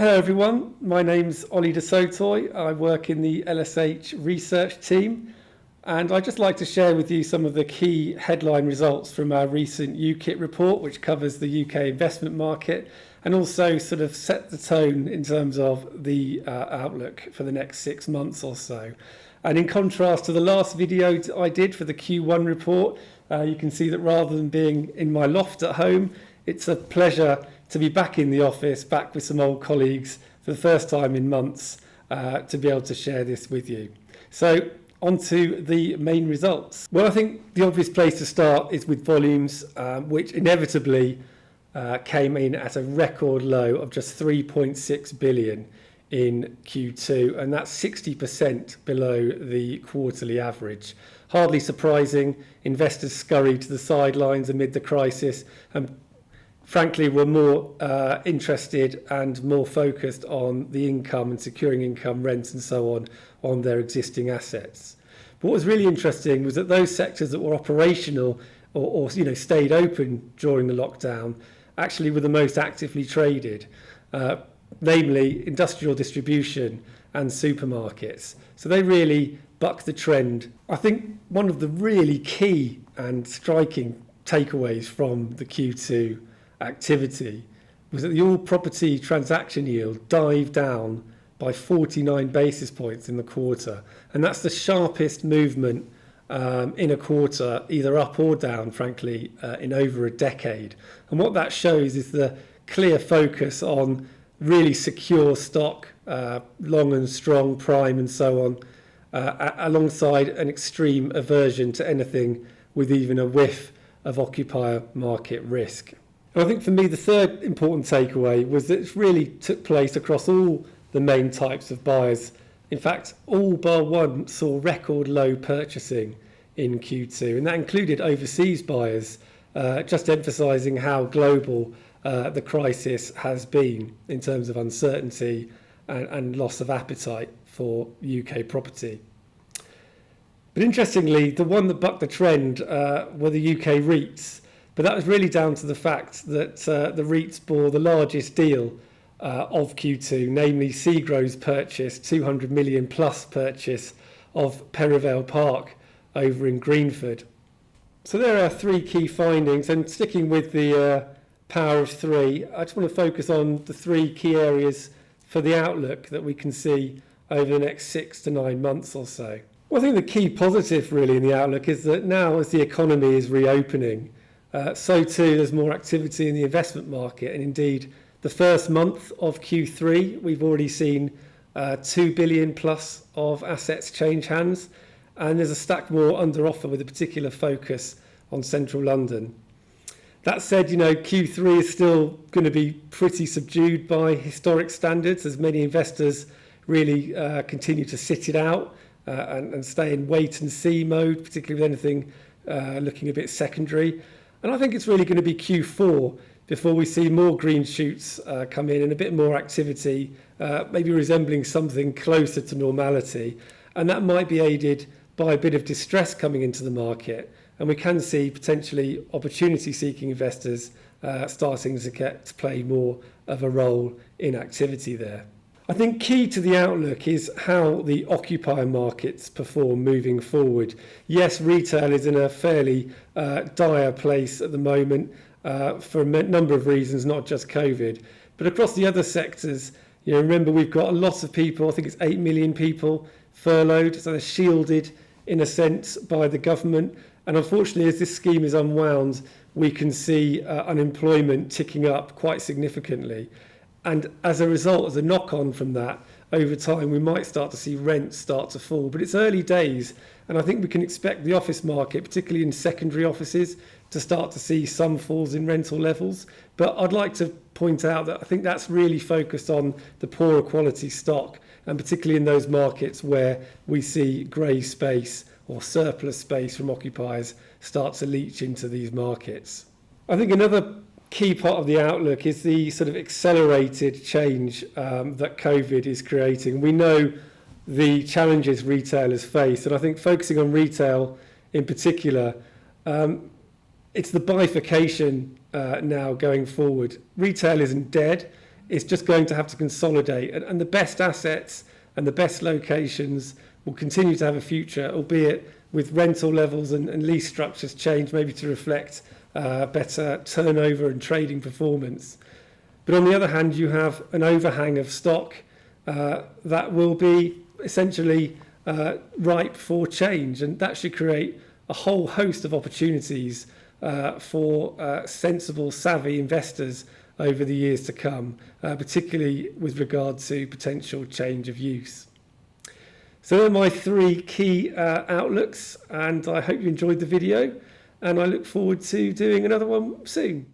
Hello everyone, my name's Ollie de Sotoy. I work in the LSH research team, and I'd just like to share with you some of the key headline results from our recent UKIT report, which covers the UK investment market and also sort of set the tone in terms of the outlook for the next 6 months or so. And in contrast to the last video I did for the Q1 report, you can see that rather than being in my loft at home, it's a pleasure to be back in the office, back with some old colleagues for the first time in months, to be able to share this with you. So on to the main results. Well, I think the obvious place to start is with volumes, which inevitably came in at a record low of just 3.6 billion in Q2, and that's 60% below the quarterly average. Hardly surprising, investors scurried to the sidelines amid the crisis and frankly were more interested and more focused on the income and securing income, rents and so on their existing assets. But what was really interesting was that those sectors that were operational or stayed open during the lockdown actually were the most actively traded, namely industrial distribution and supermarkets. So they really bucked the trend. I think one of the really key and striking takeaways from the Q2 activity was that the all property transaction yield dived down by 49 basis points in the quarter, and that's the sharpest movement in a quarter, either up or down, frankly, in over a decade. And what that shows is the clear focus on really secure stock, long and strong, prime and so on, alongside an extreme aversion to anything with even a whiff of occupier market risk. And I think for me the third important takeaway was that it really took place across all the main types of buyers. In fact, all bar one saw record low purchasing in Q2, and that included overseas buyers, just emphasising how global the crisis has been in terms of uncertainty and loss of appetite for UK property. But interestingly, the one that bucked the trend were the UK REITs. But that was really down to the fact that the REITs bore the largest deal of Q2, namely SEGRO's purchase, 200 million plus purchase of Perivale Park over in Greenford. So there are three key findings, and sticking with the power of three, I just want to focus on the three key areas for the outlook that we can see over the next 6 to 9 months or so. Well, I think the key positive really in the outlook is that now as the economy is reopening, so too there's more activity in the investment market, and indeed the first month of Q3 we've already seen 2 billion plus of assets change hands, and there's a stack more under offer with a particular focus on central London. That said, Q3 is still going to be pretty subdued by historic standards, as many investors really continue to sit it out and stay in wait and see mode, particularly with anything looking a bit secondary. And I think it's really going to be Q4 before we see more green shoots come in and a bit more activity, maybe resembling something closer to normality. And that might be aided by a bit of distress coming into the market. And we can see potentially opportunity-seeking investors starting to play more of a role in activity there. I think key to the outlook is how the occupier markets perform moving forward. Yes, retail is in a fairly dire place at the moment for a number of reasons, not just COVID. But across the other sectors, remember we've got a lot of people, I think it's 8 million people furloughed, so they're shielded in a sense by the government. And unfortunately, as this scheme is unwound, we can see unemployment ticking up quite significantly. And as a result, as a knock-on from that, over time we might start to see rents start to fall. But it's early days, and I think we can expect the office market, particularly in secondary offices, to start to see some falls in rental levels. But I'd like to point out that I think that's really focused on the poorer quality stock, and particularly in those markets where we see grey space or surplus space from occupiers start to leach into these markets. I think another key part of the outlook is the sort of accelerated change that COVID is creating. We know the challenges retailers face, and I think focusing on retail in particular, it's the bifurcation now going forward. Retail isn't dead, it's just going to have to consolidate, and the best assets and the best locations will continue to have a future, albeit with rental levels and lease structures change, maybe to reflect better turnover and trading performance. But on the other hand, you have an overhang of stock that will be essentially ripe for change, and that should create a whole host of opportunities for sensible, savvy investors over the years to come, particularly with regard to potential change of use. So they're my three key outlooks, and I hope you enjoyed the video, and I look forward to doing another one soon.